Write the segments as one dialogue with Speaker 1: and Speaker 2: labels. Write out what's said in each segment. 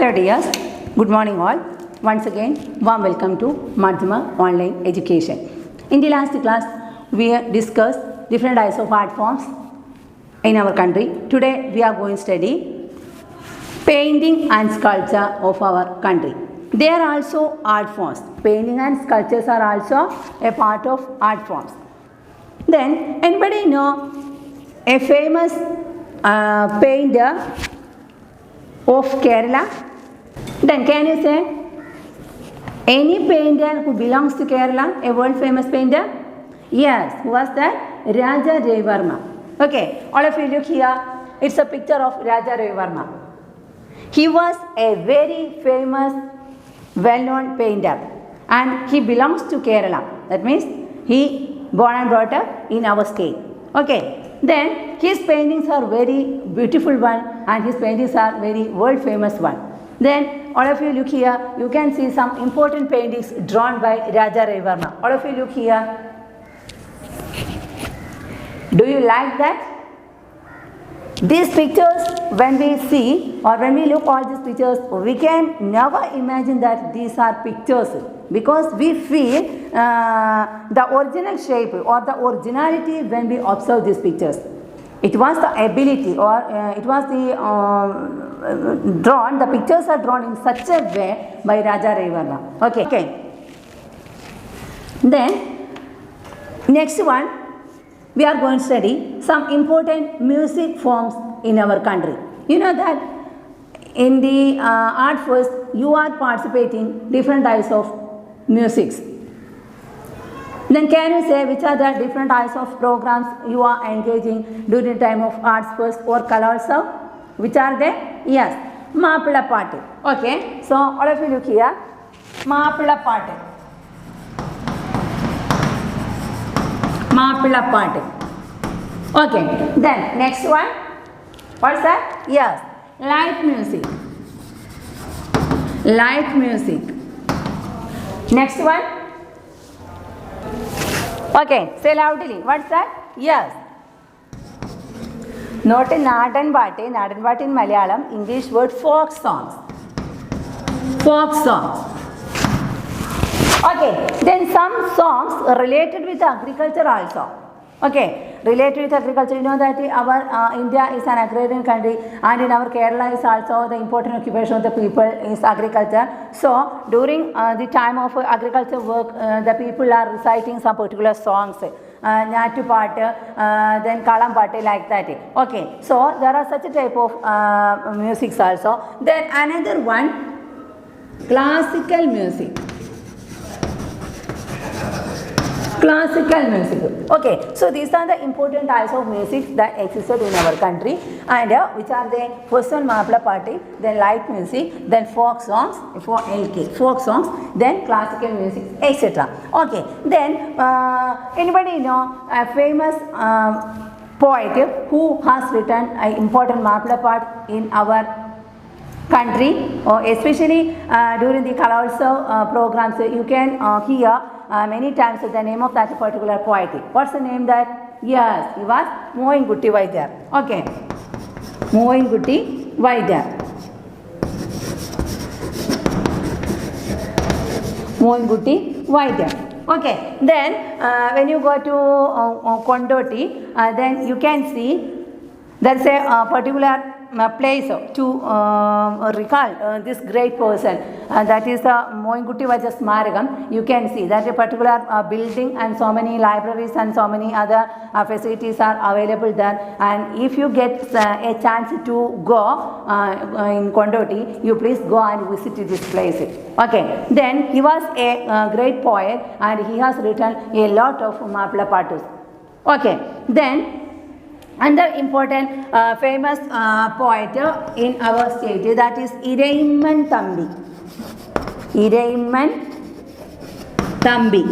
Speaker 1: Hello dears, good morning all. Once again, warm welcome to Madhyama Online Education. In the last class, we discussed different types of art forms in our country. Today, we are going to study painting and sculpture of our country. They are also art forms. Painting and sculptures are also a part of art forms. Then, anybody know a famous painter of Kerala? Then can you say any painter who belongs to Kerala, a world famous painter? Yes, who was that? Raja Ravivarma. Okay, all of you look here. It's a picture of Raja Ravivarma. He was a very famous, well-known painter and he belongs to Kerala. That means he born and brought up in our state. Okay. Then his paintings are very beautiful one and his paintings are very world famous one. Then all of you look here, you can see some important paintings drawn by Raja Ravivarma. All of you look here. Do you like that? These pictures, when we see or when we look all these pictures, we can never imagine that these are pictures because we feel the original shape or the originality when we observe these pictures. It was the ability or it was the drawn, the pictures are drawn in such a way by Raja Ravivarma. Okay. Then, next one, we are going to study some important music forms in our country. You know that in the art fest, you are participating different types of musics. Then can you say which are the different types of programs you are engaging during the time of arts fest or Kalotsav? Which are they? Yes, Mappila Party. Okay, so all of you look here. Mappila Party. Mappila Party. Okay, then next one. What's that? Yes, light music. Light music. Next one. Okay, say loudly. What's that? Yes. Not in Nadan Bhatt in Malayalam, English word folk songs. Folk songs. Okay, then some songs related with agriculture also. Okay, related with agriculture, you know that our India is an agrarian country and in our Kerala is also the important occupation of the people is agriculture. So, during the time of agriculture work, the people are reciting some particular songs. Nyattu Paattu, then Kalam Paattu, like that. Okay, so there are such a type of musics also. Then another one, classical music. Classical music. Okay, so these are the important types of music that existed in our country and which are the first one Mappila Party, then light music, then folk songs, folk songs, then classical music, etc. Okay, then anybody know a famous poet who has written an important Mappila part in our country, or especially during the Kalotsav programs, you can hear many times the name of that particular poet. What's the name that? Yes, he was Mohinkutti Vaidyar. Okay, Mohinkutti Vaidyar. Mohinkutti Vaidyar. Okay, then when you go to Kondoti, then you can see there's a particular place to recall this great person that is Mohinkutti Vaidyar Smaragam. You can see that a particular building and so many libraries and so many other facilities are available there, and if you get a chance to go in Kondoti, you please go and visit this place. Okay, then he was a great poet and he has written a lot of Mappila Pattus. Okay, then another important famous poet in our state, that is Iraimman Thambi. Iraimman Thambi.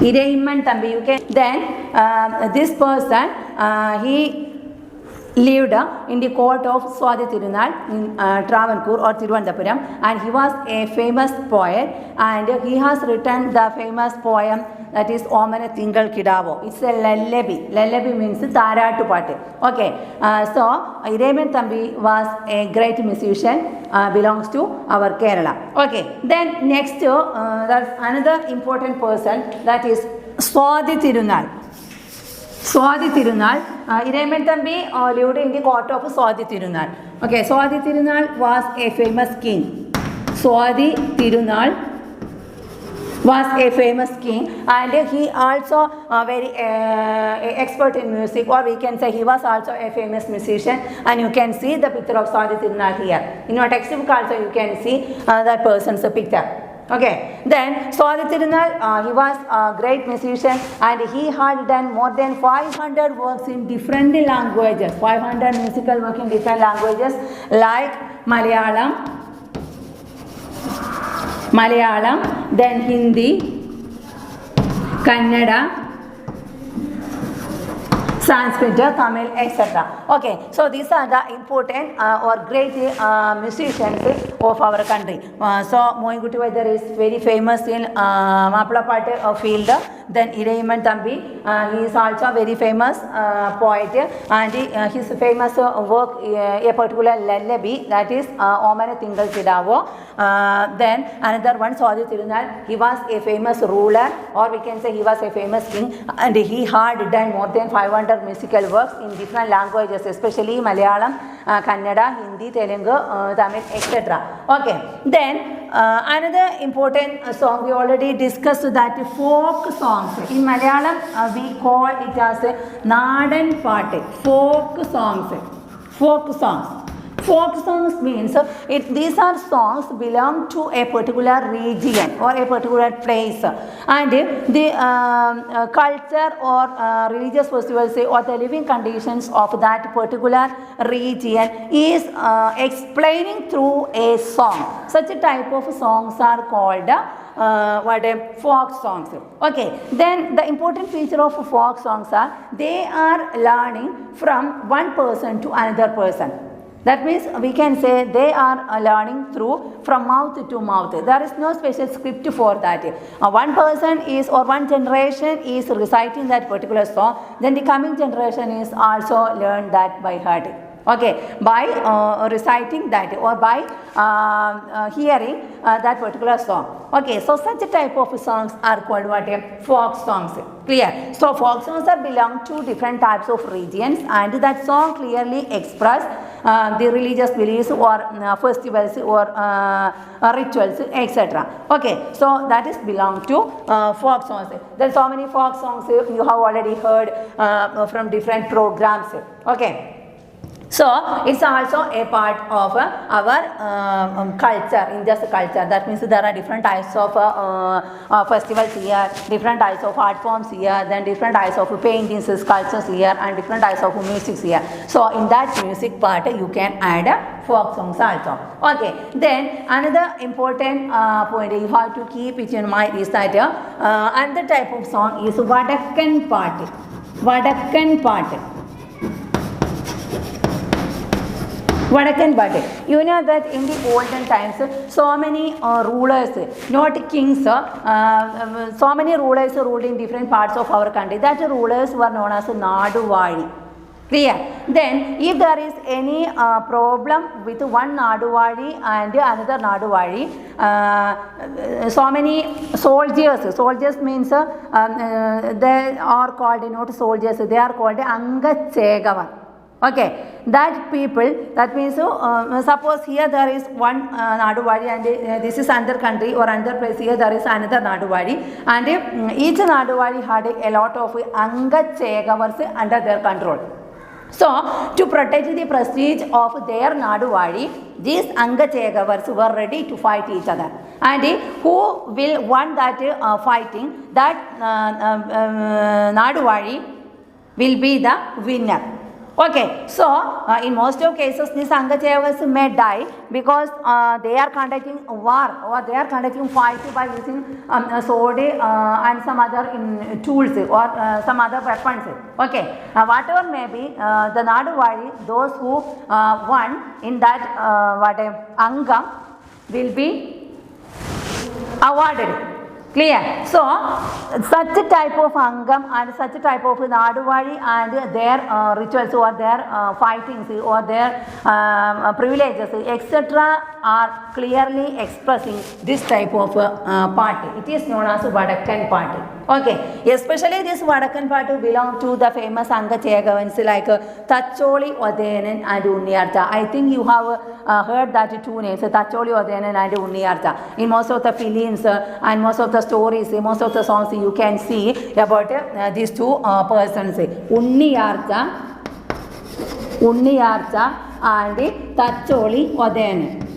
Speaker 1: Iraimman Thambi. You can then this person he lived in the court of Swathi Tirunal in Travancore or Thiruvananthapuram, and he was a famous poet, and he has written the famous poem that is Omana Tingal Kidavo. It's a lullaby. Lullaby means Taratu Pate. Okay, so Iraiman Thambi was a great musician, belongs to our Kerala. Okay, then next there's another important person, that is Swathi Tirunal. Swathi Tirunal, Iraiman Thambi lived in the court of Swathi Tirunal. Okay, Swathi Tirunal was a famous king. Swathi Tirunal was a famous king, and he also very expert in music, or we can say he was also a famous musician, and you can see the picture of Swathi Tirunal here. In your textbook also you can see that person's picture. Okay, then Swathi Tirunal, he was a great musician, and he had done more than 500 works in different languages, 500 musical work in different languages like Malayalam, then Hindi, Kannada, Sanskrit, Tamil, etc. Okay, so these are the important or great musicians of our country. So Mohinkutti Vaidar is very famous in Mappalapaattu field. Then Iraiman Thambi, he is also very famous poet, and his famous work, a particular lullaby, that is Omana Tingal Kidavo. Then another one, Swathi Tirunal, he was a famous ruler, or we can say he was a famous king, and he had done more than 500 musical works in different languages, especially Malayalam, Kannada, Hindi, Telugu, Tamil, etc. Okay, then another important song, we already discussed that folk songs. In Malayalam, we call it as Nadan Paate, folk songs. Folk songs. Folk songs means these are songs belong to a particular region or a particular place, and the culture or religious festivals or the living conditions of that particular region is explaining through a song. Such a type of songs are called folk songs. Okay, then the important feature of folk songs are they are learning from one person to another person. That means we can say they are learning through from mouth to mouth. There is no special script for that. One person is, or one generation is reciting that particular song, then the coming generation is also learn that by heart. Okay, by reciting that or by hearing that particular song. Okay, so such a type of songs are called what? Folk songs. Clear? So folk songs are belong to different types of regions, and that song clearly express the religious beliefs or festivals or rituals, etc. Okay, so that is belong to folk songs. There are so many folk songs you have already heard from different programs. Okay. So it's also a part of our culture, India's culture. That means there are different types of festivals here, different types of art forms here, then different types of paintings, sculptures here, and different types of music here. So in that music part, you can add folk songs also. Okay. Then another important point you have to keep it in mind is that another type of song is Vadakkan Paattu. Vadakkan Paattu. Vadakkan Paattu. You know that in the olden times, so many rulers, not kings, so many rulers ruled in different parts of our country. That rulers were known as Naduvali. Clear? Then, if there is any problem with one Naduvali and another Naduvali, so many soldiers means they are called not soldiers, they are called Angachegavan. Okay, that people, that means suppose here there is one Naduvali and this is another country or another place, here there is another Naduvali, and each Naduvali had a lot of Angachegavars under their control. So, to protect the prestige of their Naduvali, these Angachegavars were ready to fight each other. And who will won that fighting, that Naduvali will be the winner. Okay, so in most of cases, these Angachayavas may die because they are conducting war or they are conducting fight by using sword and some other tools or some other weapons. Okay, whatever may be, the Naduvari, those who won in that Angam will be awarded. Clear? So, such a type of Angam and such a type of Naduvari and their rituals or their fightings or their privileges etc. are clearly expressing this type of party. It is known as Vadakkan party. Okay, especially this Vadakkan party belong to the famous Angachayagavans like Tacholi Odayanan and Unniyartha. I think you have heard that two names, Tacholi Odayanan and Unniyartha. In most of the films and most of the stories, most of the songs you can see about these two persons. Unniyartha and Tacholi Odayanan.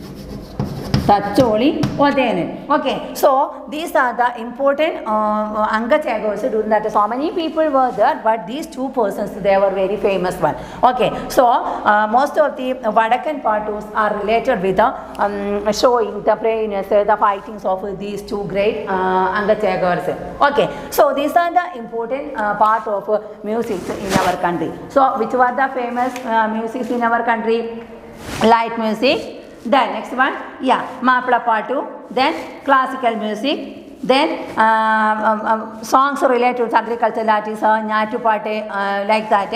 Speaker 1: Tacholi Odayanan. Okay, so these are the important Angachayagavas during that. So many people were there, but these two persons, they were very famous one. Okay, so most of the Vadakkan parties are related with the showing the braveness, the fightings of these two great Angachayagavas. Okay, so these are the important part of music in our country. So which were the famous music in our country? Light music. Then next one, Mapla Patu, then classical music, then songs related to agriculture, that is Nyatu Pate, like that,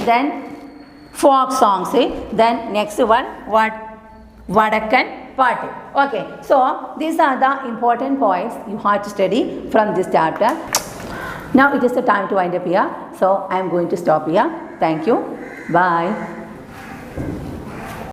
Speaker 1: then folk songs, then next one, Vadakkan party. Okay, so these are the important points you have to study from this chapter. Now it is the time to wind up here, so I am going to stop here. Thank you. Bye.